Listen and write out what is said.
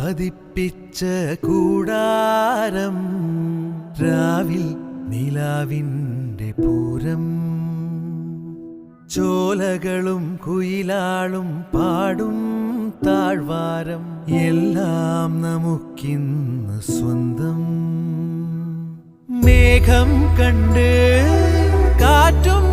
പതിപ്പിച്ച കൂടാരം രാവിൽ നിലാവിൻ്റെ പൂരം ചോലകളും കുയിലാളും പാടും താഴ്വാരം എല്ലാം നമുക്കിന്ന് സ്വന്തം മേഘം കണ്ട് കാറ്റും